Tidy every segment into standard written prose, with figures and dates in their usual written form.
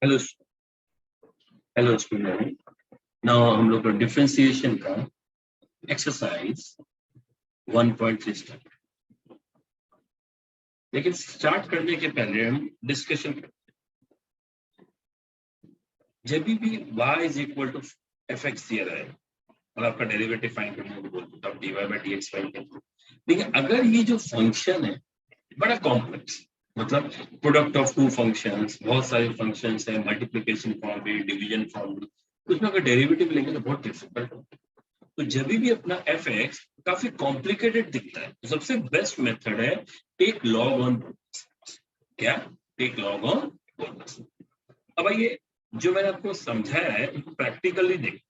Hello hello student. Now हम लोग differentiation का एक्सरसाइज 1.3 स्टार्ट। लेकिन स्टार्ट करने के पहले हम डिस्कशन करते हैं। जब भी y is equal to F x दिया रहा है और आपका डेरिवेटिव फाइंड करने को बोलते तो आप dy by d x find करते हैं। लेकिन अगर ये जो फंक्शन है बड़ा कॉम्प्लेक्स, मतलब प्रोडक्ट ऑफ टू फंक्शंस, बहुत सारे फंक्शंस है, मल्टीप्लिकेशन फॉर्म भी, डिवीजन फॉर्म भी, उसमें अगर डेरिवेटिव लेंगे तो बहुत डिफिकल्ट होता है। तो जब भी अपना एफ एक्स काफी कॉम्प्लिकेटेड दिखता है तो सबसे बेस्ट मेथड है टेक लॉग ऑन। क्या? Take log on. अब ये जो मैंने आपको समझाया है प्रैक्टिकली देख।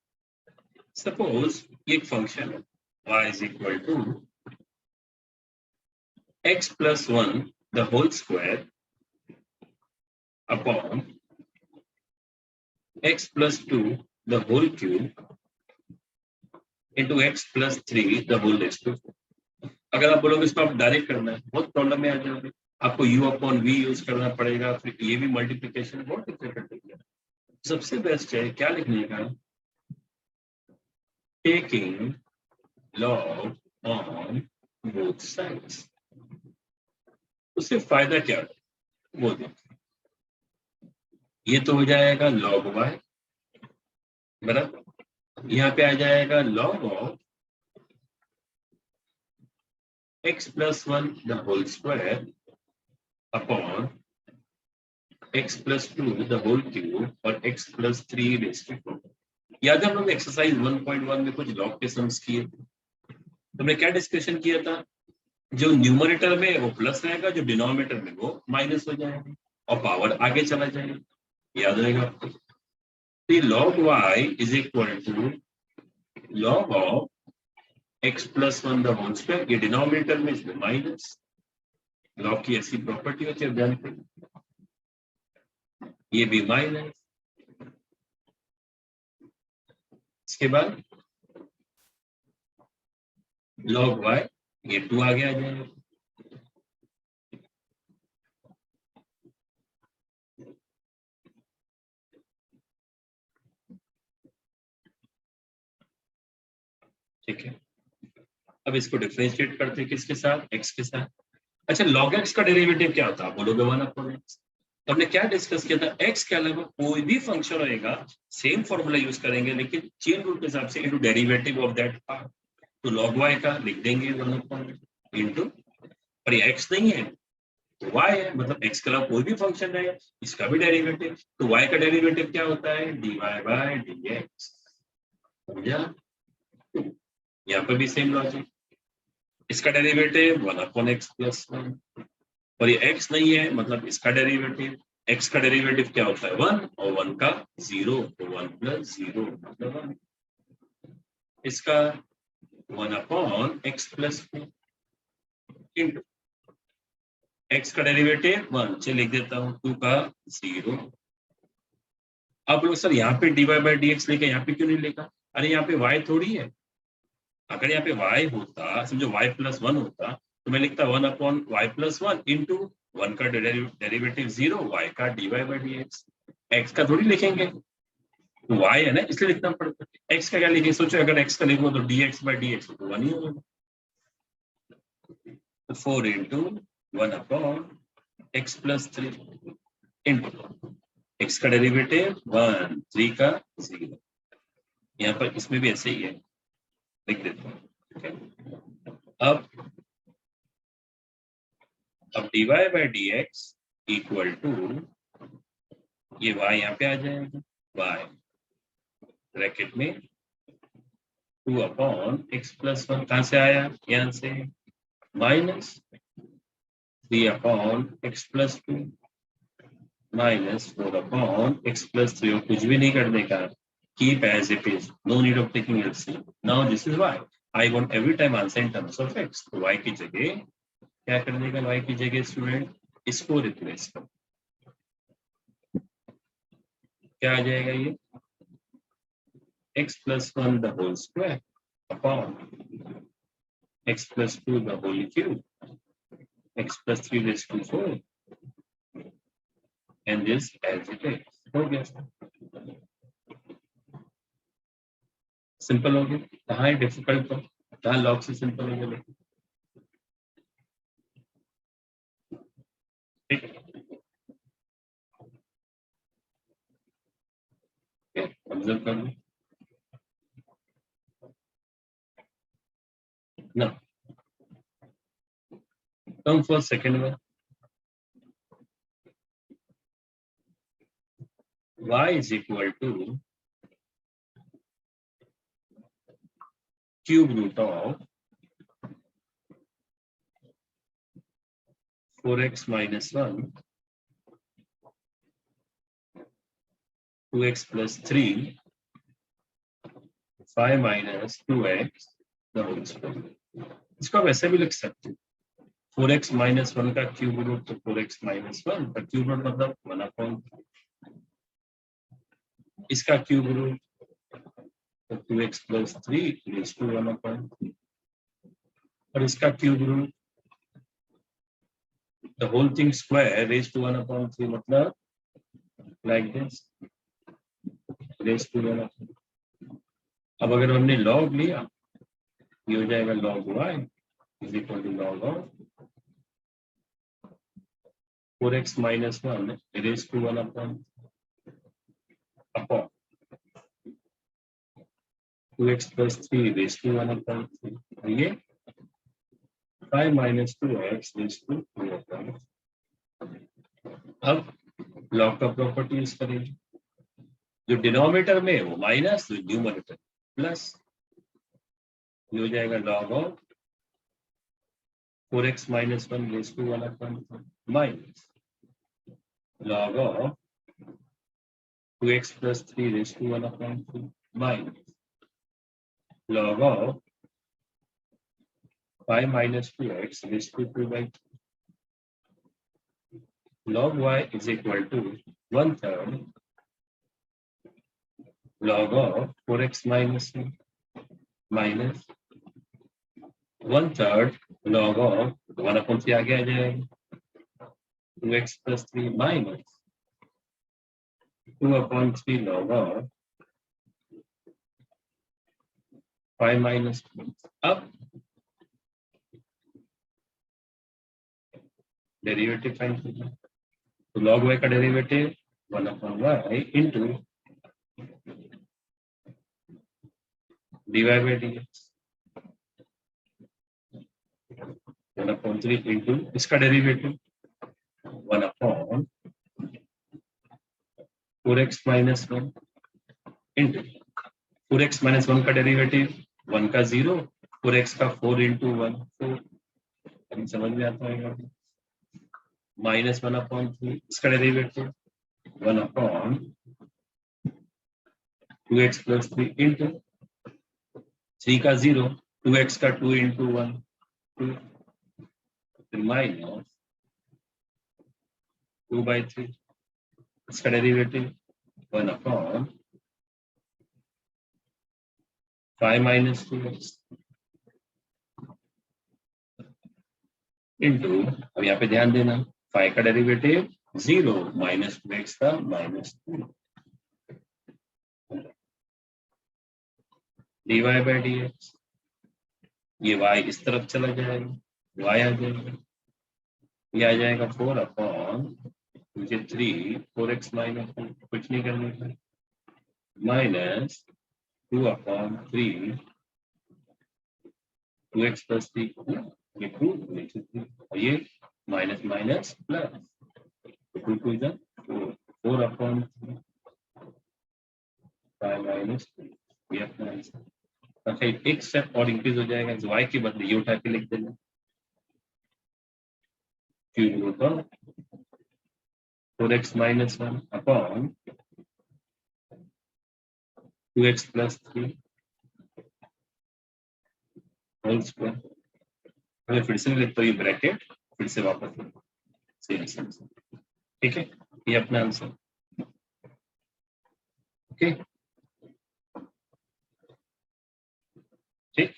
सपोज ये एक फंक्शन है y is equal to x plus 1 the whole square upon x plus 2 the whole cube into x plus 3 the whole raise to 4। अगर आप बोलोगे इसको आप डायरेक्ट करना है बहुत प्रॉब्लम में आ जाओगे, आपको u अपॉन v यूज करना पड़ेगा, फिर ये भी मल्टीप्लिकेशन बहुत डिफिकल्ट है। सबसे बेस्ट है क्या लिखने का, taking log on both sides. उससे फायदा क्या है वो देखो। ये तो हो जाएगा log y बराबर, यहाँ पे आ जाएगा log of x plus 1 the whole square upon x plus 2 the whole cube और x प्लस 3 रेज़ टू 4। याद है हम लोग एक्सरसाइज 1.1 में कुछ लॉग के सम्स किए, तो हमने क्या डिस्कशन किया था, जो न्यूमरेटर में वो प्लस रहेगा, जो डिनोमिनेटर में वो माइनस हो जाएगा और पावर आगे चला जाएगा। याद रहेगा आपको। log y is equal to log of x plus 1 the whole square, ये डिनोमिनेटर में इसमें माइनस। लॉग की ऐसी प्रॉपर्टी होती है, ध्यान करें, ये भी माइनस। इसके बाद log y ये 2 आगे आ जाएगा। ठीक है, अब इसको डिफरेंशिएट करते हैं किसके साथ, x के साथ। अच्छा, log x का डेरिवेटिव क्या होता है, आप बोलोगे 1 अपॉन x। तो हमने क्या डिस्कस किया था, x के अलावा कोई भी फंक्शन रहेगा सेम फॉर्मूला यूज करेंगे लेकिन चेन रूल के हिसाब से into derivative of that part. तो log y का लिख देंगे 1 अपॉन इनटू, पर ये x नहीं है तो y है, मतलब x के अलावा कोई भी फंक्शन है इसका भी डेरिवेटिव, तो y का डेरिवेटिव क्या होता है, dy बाय dx। समझा? यहाँ पे भी सेम लॉजिक, इसका डेरिवेटिव 1 अपॉन एक्स प्लस 1, और ये x नहीं है मतलब इसका डेरिवेटिव, x का डेरिवेटिव क्या होता है 1 और 1 का 0, तो 1 प्लस 0 मतलब 1। इसका 1 upon x plus 4 into x का डेरिवेटिव 1 से लिख देता हूँ 2 का 0। अब लोग सर यहाँ पे dy बाई डी एक्स लेके यहाँ पे क्यों नहीं लिखा, अरे यहाँ पे y थोड़ी है। अगर यहाँ पे y होता, समझो y प्लस 1 होता तो मैं लिखता 1 अपॉन y प्लस 1 इंटू 1 का डेरिवेटिव 0, y का dy by d x. X का थोड़ी लिखेंगे, तो y है ना इसलिए लिखना पड़ता है। x का क्या लिखेंगे, सोचो अगर x का लिखो तो dx बाई डी एक्स तो 1 ही होगा। तो 4 into 1 upon x plus 3 into x का डेरिवेटिव 1, 3 का 0। यहाँ पर इसमें भी ऐसे ही है, लिख देता हूँ। ठीक है, अब dy by d x equal to, ये y यहाँ पे आ जाएगा, y ब्रैकेट में 2 अपॉन एक्स प्लस 1, कहाँ से आया, यहाँ से, minus 3 upon x plus 2 minus 4 upon x plus 3, और कुछ भी नहीं करने का, keep as it is, no need of taking LCM. Now this is y, I want every time answer in terms of x, तो y की जगह क्या करने का, y की जगह स्टूडेंट इसको रिप्लेस करो, क्या आ जाएगा ये, x plus 1 the whole square upon x plus 2 the whole cube, x plus 3 raised to 4, and this as it is. हो गया, सिंपल हो गया। कहाँ है डिफिकल्ट, तो कहाँ लॉग से सिंपल हो गया। ठीक है, ऑब्जर्व कर लो ना। कम फॉर सेकेंड में y is equal to cube root of 4x minus 1 2x plus 3 5 minus 2x the whole square। इसको आप ऐसे भी लिख सकते हो, 4x minus 1 का क्यूब रूट, तो 4x minus 1 का क्यूब रूट मतलब 1/, इसका क्यूब रूट तो 2x plus 3 raised to 1/, और इसका cube root the whole thing square raised to 1/3 मतलब like this raised to 1/3। अब अगर हमने log लिया, ये हो जाएगा log y is equal to log of 4x minus 1 raised to 1/, upon 2x plus 3 raised to 1/3, और ये 5 minus 2x raised to 2/। अब log का प्रॉपर्टी यूज करेंगे, जो डिनोमिनेटर में है वो माइनस, जो न्यूमरेटर प्लस, ये हो जाएगा log of 4x minus 1 raised to 1/, minus log of 2x plus 3 raised to 1/3, minus log of 5 minus 2x raised to 2/3। Log y is equal to 1/3 log of 4x minus 1 minus 1/3 log of 1/3 आगे आ जाएगा 2x plus 3 minus 2/3 log of 5 minus 2। अब derivative find करना, तो log y का derivative 1/y into dy by dx 1/3 into इसका derivative 1/4x minus 1 into 4x minus 1 का derivative 1 का 0, 4x का 4 into 1 4, अभी समझ में आता है, माइनस 1/3 इसका डेरिवेटिव 1/2x plus 3 into 3 का 0, 2x का 2 into 1 2, माइनस 2/3 इसका डेरिवेटिव 1/5 minus 2x इंटू, अब यहाँ पे ध्यान देना 5 का डेरिवेटिव 0 माइनस 2x का -2 dy by dx, ये y इस तरफ चला जाएगा, y आ जाएगा, ये आ जाएगा 4/3 4x minus 1 कुछ नहीं करने का, माइनस 2/3 2x plus 3, ये 2 नीचे 3, और ये माइनस माइनस प्लस 2 2 इधर 4/3 5 minus 2, ये अपना आंसर। अच्छा एक स्टेप और इंक्रीज हो जाएगा, y के बदले ये उठा के लिख देना, cube root of 4x minus 1 अपॉन 2x plus 3 होल स्क्वायर। मैं फिर से लिखता हूँ, ये ब्रैकेट फिर से वापस सेम, ठीक है, ये अपना आंसर। ओके ठीक,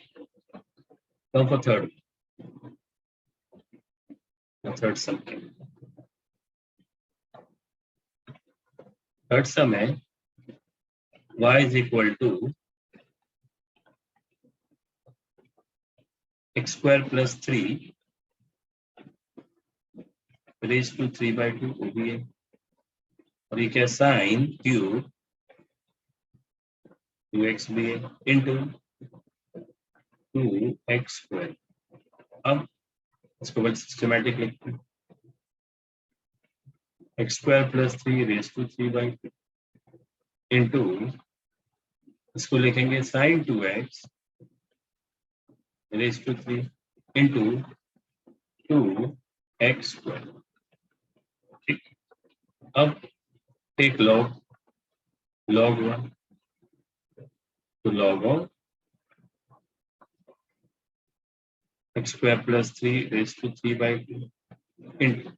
नाउ फॉर थर्ड सम के थर्ड सम है y is equal to x square plus 3 raise to 3/2 वो भी है, और ये क्या साइन क्यूब 2x भी है इंटू 2x स्क्वायर। अब इसको बस सिस्टमैटिक लिखते हैं, x square plus 3 raise to 3/2 into इसको लिखेंगे sine 2x raise to 3 into 2x square. ठीक, अब टेक लॉग 1, तो log of x square plus 3 raise to 3/2 into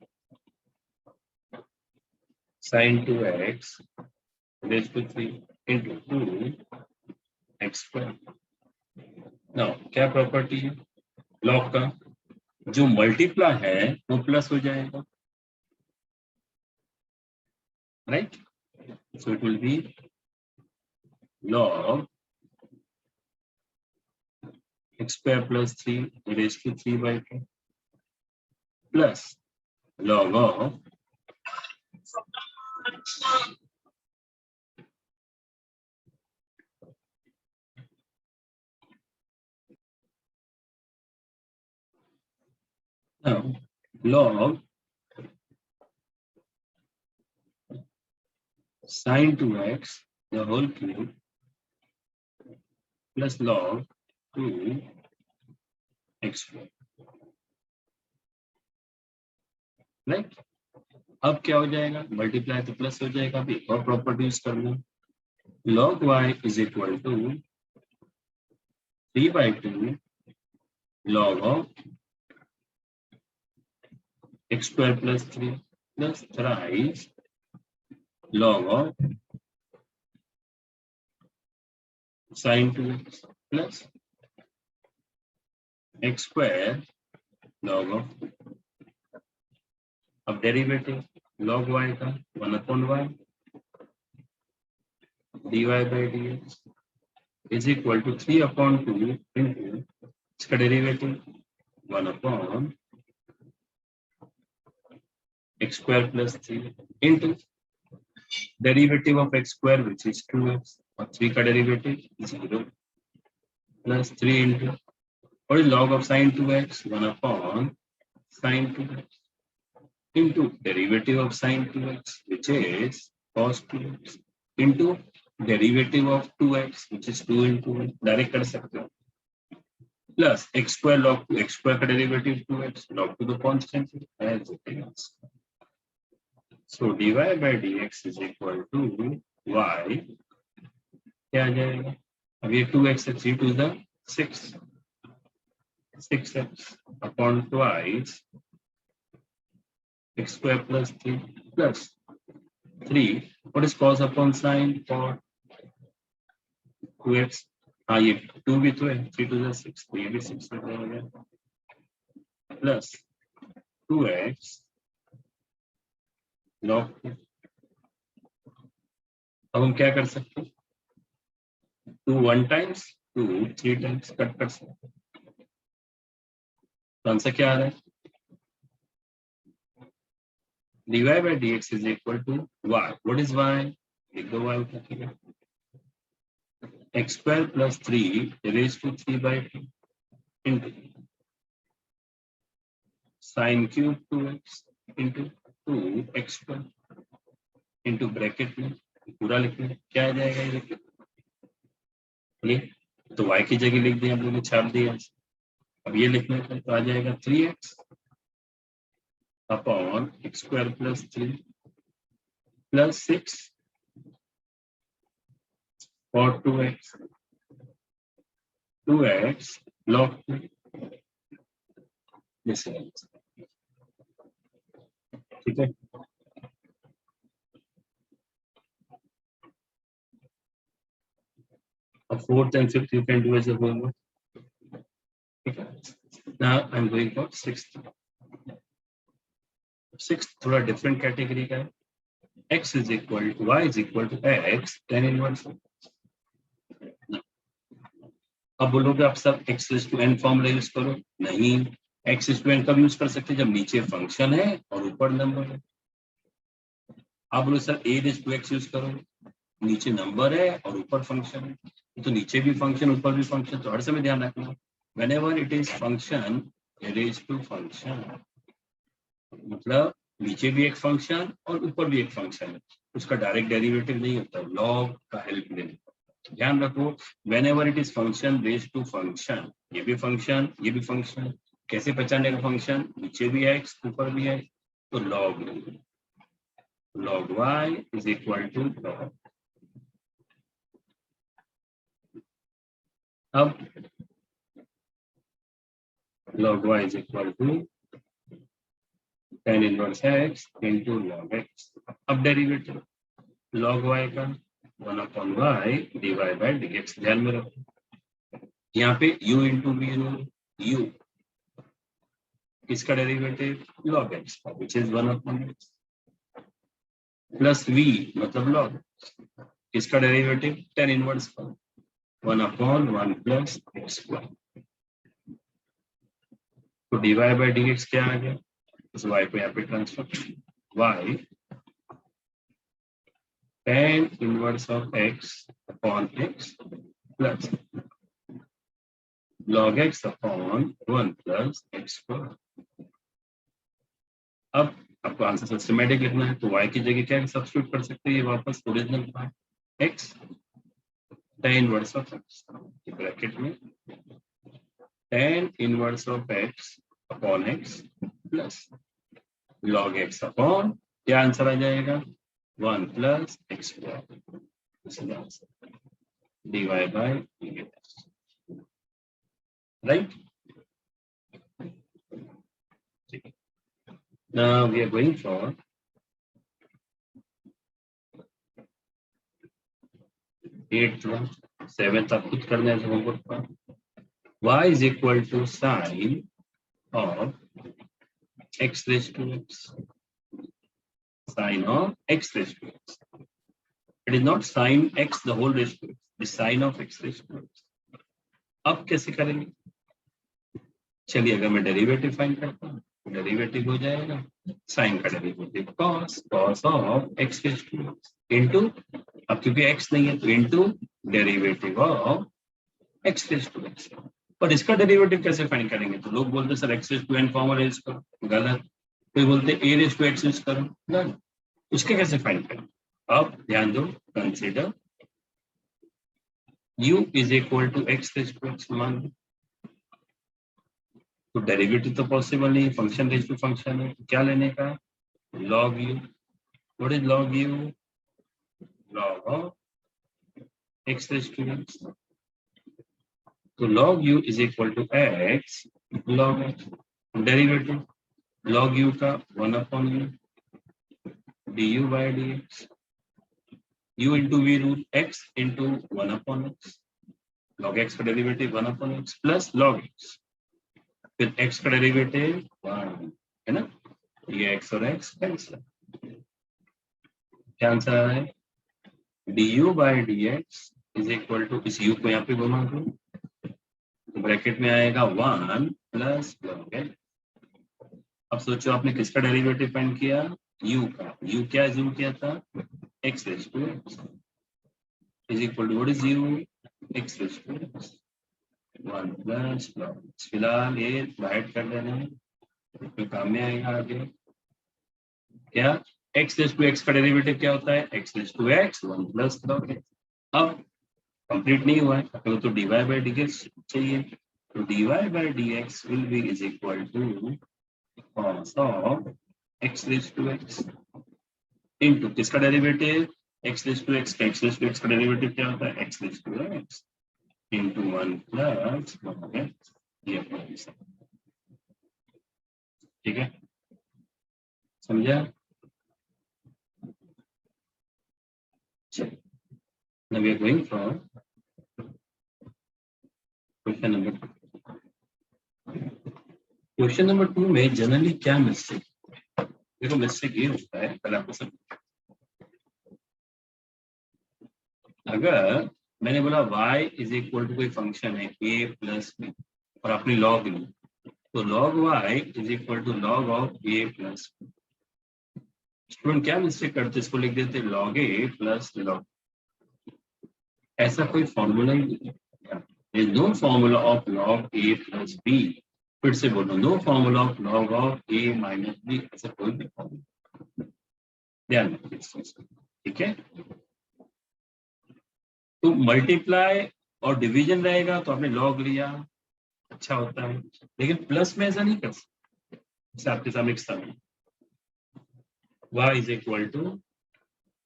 sine 2x raise to 3 into 2x square. Now क्या property है log का, जो multiply है वो प्लस हो जाएगा, right? So it will be log x square plus 3 raised to 3/2 plus log of now log sin 2x the whole cube plus log 2x square, right? अब क्या हो जाएगा, मल्टीप्लाई तो प्लस हो जाएगा, अभी और प्रॉपर्टी यूज करना, log y is equal to 3/2 log of x square plus 3 plus thrice log of sin 2x plus x square log of, अब डेरिवेटिव log y का 1/y dy by dx is equal to 3/2 into इसका derivative 1/x square plus 3 into derivative of x square which is 2x और 3 का डेरिवेटिव 0 plus 3 into और log of sin 2x 1/sin 2x into derivative of sin 2x which is cos 2x into derivative of 2x which is 2 into 1 direct कर सकते हो, plus x square log 2 x square का derivative 2x log to the constant as it is. So dy by dx is equal to y, क्या आ जाएगा, अब ये 2x है 3 to the 6x upon twice x square plus 3 plus 3, what is cos upon sin for 2x, हाँ ये 2 भी तो है 3 to the 6 तो ये भी 6 हो जाएगा प्लस 2x log 2। अब हम क्या कर सकते हैं, 2 1 टाइम्स 2 3 टाइम्स कट कर सकते हैं, तो आंसर क्या आ रहा है, dy by dx is equal to y, what is y, लिख दो y उठा, x square plus 3 raised to 3/2 into sin cube 2x into 2x square into bracket में पूरा लिखना, क्या आ जाएगा ये तो y की जगह लिख दिया हम लोगों ने, छाप दिया, अब ये लिखने का तो आ जाएगा 3x upon x square plus 3 plus 6 और 2x log 2, ठीक है। अब fourth and fifth you can do as a homework. Okay. Now I'm going for sixth. Sixth थोड़ा different category का है, x is equal to y is equal to x tan इनवर्स। अब बोलोगे आप सब x raise to n formula use करो, नहीं, x रेज टू n कब यूज कर सकते हैं, जब नीचे फंक्शन है और ऊपर नंबर है। आप बोलो sir a raise to x use करो, नीचे नंबर है और ऊपर फंक्शन है, तो नीचे भी फंक्शन ऊपर भी फंक्शन, तो हर समय ध्यान रखना whenever it is function raised to function, मतलब नीचे भी एक फंक्शन और ऊपर भी एक फंक्शन है, उसका डायरेक्ट डेरिवेटिव नहीं होता, लॉग का हेल्प लेना। ध्यान रखो whenever it is function raised to function, ये भी फंक्शन ये भी फंक्शन, कैसे पहचानने का फंक्शन, नीचे भी है x ऊपर भी है, तो log y is equal to log। अब log y is equal to tan inverse x into log x। अब डेरिवेटिव log y का 1/y dy by dx, ध्यान में रखो यहाँ पे u into v rule, u किसका डेरिवेटिव, log x का, which is 1/x, plus v मतलब log किसका डेरिवेटिव, tan इनवर्स का 1/1 प्लस x स्क्वायर। तो dy by dx क्या आ गया, उस y को यहाँ पे transfer, y tan inverse of x upon x plus log x upon 1 plus x square। अब आपको आंसर सिस्टमैटिक लिखना है, तो y की जगह क्या सब्स्टिट्यूट कर सकते हैं, वापस original x tan inverse of x bracket में tan inverse of x upon x plus log x upon, क्या आंसर आ जाएगा 1 plus x square, dy by dx, right? Now we are going for eighth one, seventh आप खुद करना है homework पर। y is equal to sin of x raised to x, sin of x raised to x, it is not sin x the whole raised to x, it is sin of x raised to x। अब कैसे करेंगे, चलिए अगर मैं derivative find करता हूँ, derivative हो जाएगा साइन का derivative cos of x raised to x into, अब क्योंकि x नहीं है तो into derivative of x raised to x। पर इसका डेरिवेटिव कैसे फाइंड करेंगे, तो लोग बोलते sir x raised to n formula use करो, गलत, कोई बोलते a raised to x use करो, गलत, उसके कैसे फाइंड करें। अब ध्यान दो, consider u is equal to x raised to x, मान लो, तो डेरिवेटिव तो पॉसिबल नहीं, फंक्शन रेज टू फंक्शन है, तो क्या लेने का, log u, what is log u, log of x raised to x, तो log u is equal to x log x, derivative log u का 1/u du by dx, u into v rule x into 1/x, log x का derivative 1/x plus log x, फिर x का derivative 1 है ना, ये x और x cancel, क्या answer आ रहा है, du by dx is equal to, इस u को यहाँ पे घुमा दो तो ब्रैकेट में आएगा 1 प्लस log x। अब सोचो आपने किसका डेरिवेटिव फाइंड किया, u का, u क्या assume किया था, x raised to x is equal to, what is u, x raised to x 1 plus log x। फिलहाल ये बाहर कर देना है, तो काम में आएगा आगे, क्या x raised to x का डेरिवेटिव क्या होता है, x raised to x 1 plus log x। अब कंप्लीट नहीं हुआ है, तो dy by dx चाहिए, तो dy by dx will be is equal to cos of x raised to x into किसका derivative, x raised to x, x raised to x का derivative क्या होता है, x raised to x into 1 plus log x, ये ठीक है, समझा, चलिए now we are going for question number 2। Question number 2 में जनरली क्या मिस्टेक, देखो मिस्टेक ये होता है, पहले आपको सब अगर मैंने बोला y इज इक्वल टू कोई फंक्शन है a प्लस b और आपने लॉग ली, तो log y is equal to log of a plus b। Student क्या मिस्टेक करते, इसको लिख देते लॉग a प्लस लॉग, ऐसा कोई फॉर्मूला ही नहीं है। No formula of log a plus b। फिर से बोलो, no formula of log of a minus b, ऐसा कोई भी फॉर्मूला, ध्यान रखिए इस चीज को, ठीक है। तो मल्टीप्लाई और डिवीजन रहेगा तो आपने लॉग लिया, अच्छा होता है, लेकिन प्लस में ऐसा नहीं कर सकते। जैसे आपके सामने एक सम है, y is equal to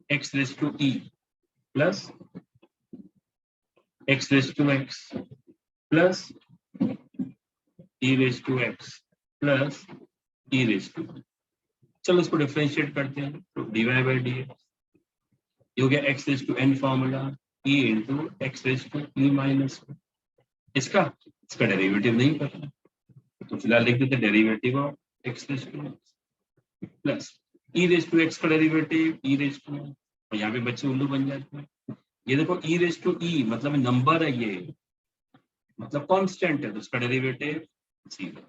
x raise to e plus x raise to x plus e raise to x plus e raise to. चलो इसको डिफरेंशिएट करते हैं, तो dy बाई डी हो गया x raise to n formula e into x raise to e minus. इसका derivative नहीं पता, तो फिलहाल लिख देते derivative of x raise to x plus e raise to x का डेरिवेटिव e रेज टू, और यहाँ पे बच्चे उल्लू बन जाते हैं। ये देखो e रेज टू e मतलब नंबर है, ये मतलब कांस्टेंट है, तो उसका डेरिवेटिव 0।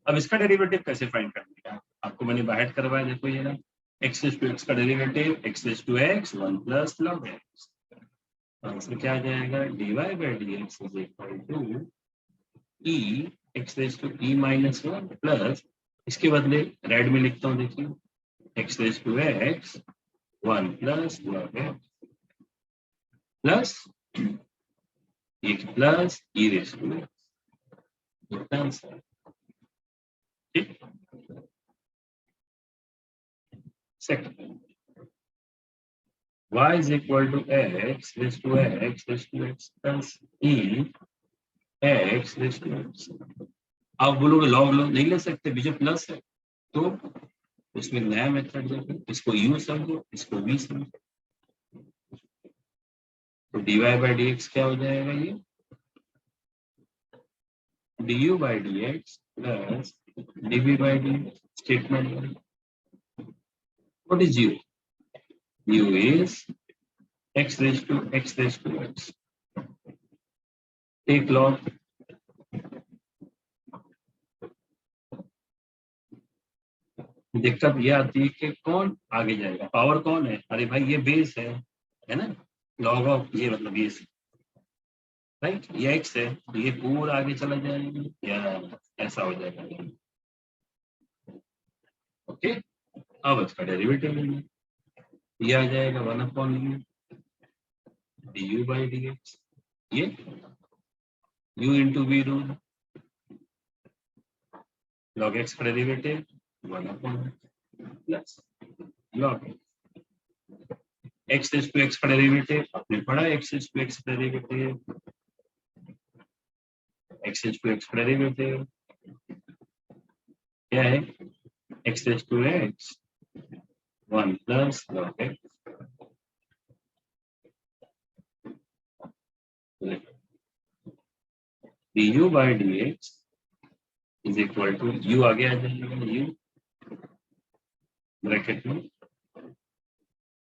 अब इसका डेरिवेटिव कैसे फाइंड करने का, आपको मैंने बाहर करवाया, देखो ये ना x रेज टू x का derivative x raise to x 1 plus log x, answer क्या आ जाएगा, dy by dx is equal to e x raise to e minus 1 plus, इसके बदले रेड में लिखता हूँ, देखिए x raise to x 1 plus log x plus एक plus e raise to x, answer ठीक। Second, y is equal to x raised to x raised to x plus e x raised to x। आप बोलोगे log लो, नहीं ले सकते, बीच में plus है, तो उसमें नया मेथड देखो, इसको u समझो, इसको v समझो, तो dy बाई डी एक्स क्या हो जाएगा, ये du by d x plus dv by D statement. What is u? u is x raised to x raised to x, take log, दिक्कत ये आती है कि कौन आगे जाएगा, पावर कौन है, अरे भाई ये बेस है ना, लॉग ऑफ ये मतलब बेस, राइट, ये एक्स है, तो ये पूरा आगे चला जाएगा या ऐसा हो जाएगा, ओके। अब इसका डेरिवेटिव लेंगे, ये आ जाएगा 1/u du by d x, ये u into v rule, log x का derivative 1 plus log x raise to x का डेरिवेटिव आपने पढ़ा, x रेज टू x का derivative, x raise to x का डेरिवेटिव क्या है, x raise to x 1 plus log x, du by d x is equal to u आगे आ जाएगा, u ब्रैकेट में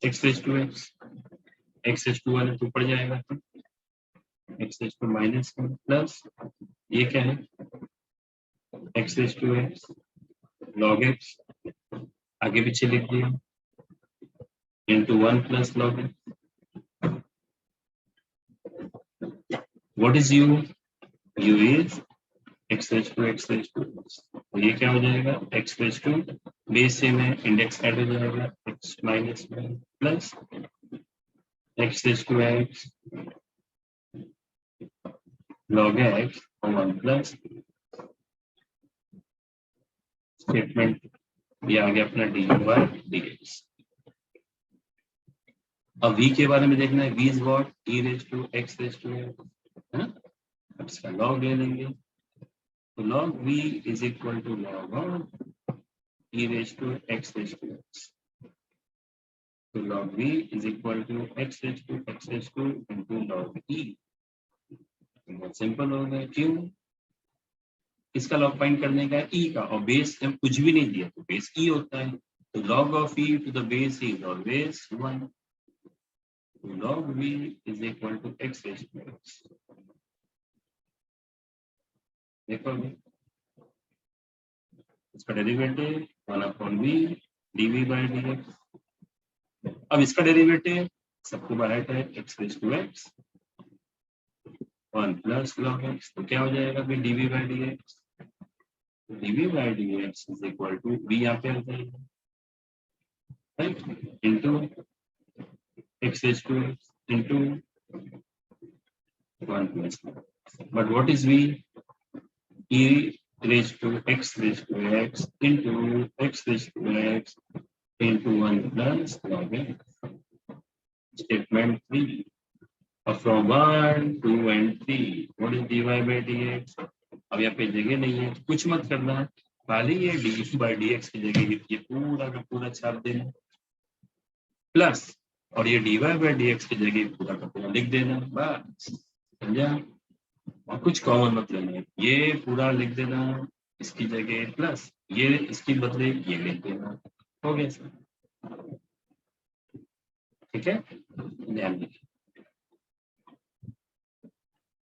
x raise to x raise to 1 ऊपर जाएगा, तो x raise to minus 1 plus ये क्या है, x raise to x log x आगे पीछे लिख दिया into 1 plus log x। What is u? u is x raised to x raised to x, तो ये क्या हो जाएगा, x raised to base same है, इंडेक्स ऐड हो जाएगा x minus 1 plus x raised to x log x और 1 plus statement, ये आ गया अपना du बाई dx। अब v के बारे में देखना है, v is what, e raise to x raise to x, है ना, अब इसका लॉग ले लेंगे, तो log v is equal to log of e raise to x raise to x, तो log v is equal to x raise to into log e, बहुत simple हो गया, क्यों, इसका लॉग फाइंड करने का e का, और बेस हम कुछ भी नहीं दिया तो बेस e होता है, तो log of e to the base is always 1, log v is equal to x raise to x। देखो अभी इसका derivative 1/v dv by dx। अब इसका डेरिवेटिव सबको बाहर है x raise to x 1 plus log x, तो क्या हो जाएगा फिर dv by dx। dv by dx is equal to v यहाँ पे आ जाएगा, right, into x raise to x into 1 plus, but what is v, e raised to x raised to x into x raised to x into 1 plus log x। Statement 3. From 1, 2 and 3, what is dy by dx? अब यहाँ पे जगह नहीं है, कुछ मत करना, खाली ये dy by dx की जगह ये पूरा का पूरा छाप देना, प्लस और ये dy by dx की जगह पूरा का पूरा लिख देना, बस समझा। और कुछ कॉमन मत लेना, ये पूरा लिख देना इसकी जगह, प्लस ये इसकी बदले ये लिख देना, हो गया सर। ठीक है, ध्यान रखिए।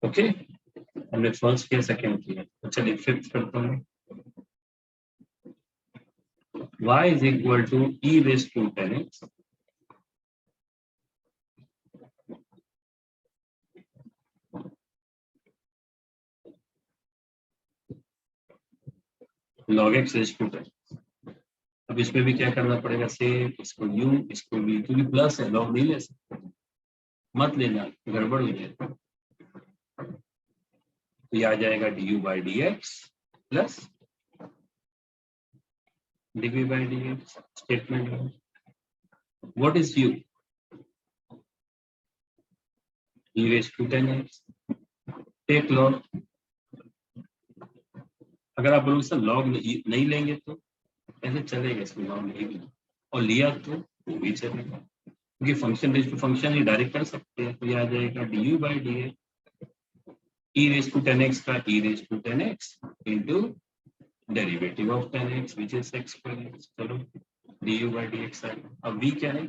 ओके, हमने फर्स्ट किया, सेकंड किया, तो चलिए फिफ्थ करता हूँ। y is equal to e raise to 10x log x raise to 10। अब इसमें भी क्या करना पड़ेगा, से इसको u इसको v, क्योंकि प्लस है लॉग नहीं ले सकते, मत लेना गड़बड़ हो जाएगा। तो ये आ जाएगा du by dx plus dv by dx। Statement what is u, e raise to 10x take log. अगर आप बोलोगे सर लॉग नहीं लेंगे तो ऐसे चलेगा, इसमें लॉग नहीं भी, और लिया तो वो भी चलेगा, क्योंकि फंक्शन रेज टू फंक्शन ही डायरेक्ट कर सकते हैं। तो ये आ जाएगा du by dx e raise to 10x का e raise to 10x into derivative of 10x which is x square x। चलो du बाई dx आएगा। अब v क्या है,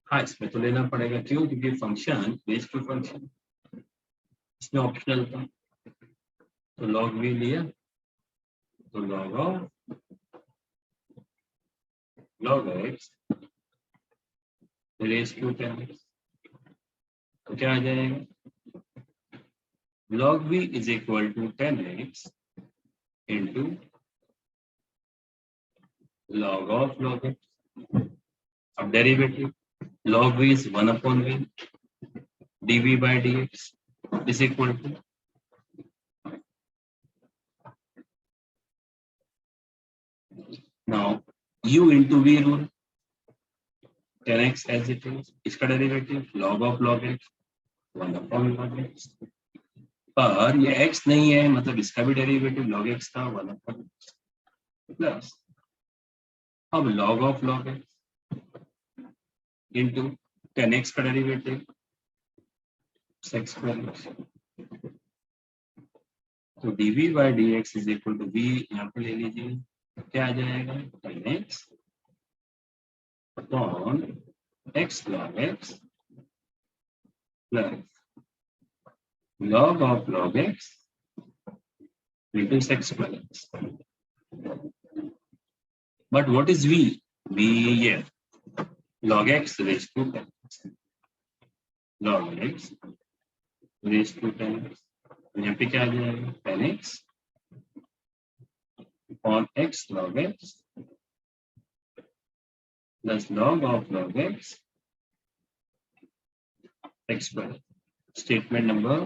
हाँ इसमें तो लेना पड़ेगा, क्यों, क्योंकि फंक्शन रेज टू फंक्शन इसमें ऑप्शनल था, तो log v लिया, तो log x raise to 10x, तो क्या आ जाएगा, log v is equal to 10x into log of log x। अब derivative log v is 1/v dv by dx is equal to, now u into v rule, 10x as it is, इसका derivative log of log x 1/log x, पर ये x नहीं है, मतलब इसका भी derivative log x था 1/x plus, अब log of log x into 10x का डेरिवेटिव x स्क्वायर, तो dv by dx is equal to v, यहाँ पे ले लीजिए, क्या आ जाएगा 10x upon x log x plus log of log x into x square x। But what is v? V here log x raised to 10, log x raised to 10x, यहाँ पे क्या आ जाएगा 10x upon x log x plus log of log x x square। Statement number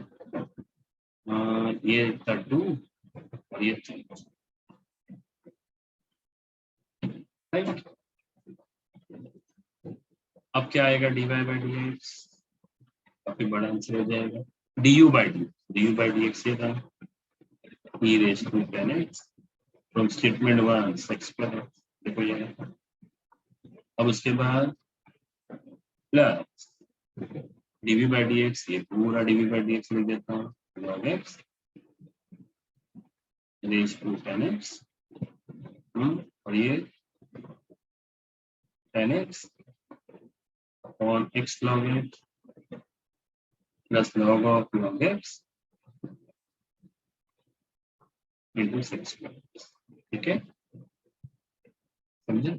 ये था 2 और ये 3, right. अब क्या आएगा dy by dx, काफी बड़ा आंसर हो जाएगा, du by dx ये था e raised to 10x from statement 1 x square, देखो ये, अब उसके बाद प्लस dv by dx, ये पूरा dv by dx लिख देता हूँ, log x raised to 10x और ये 10x upon x log x plus log of log x into 6 log x। ठीक है, समझे?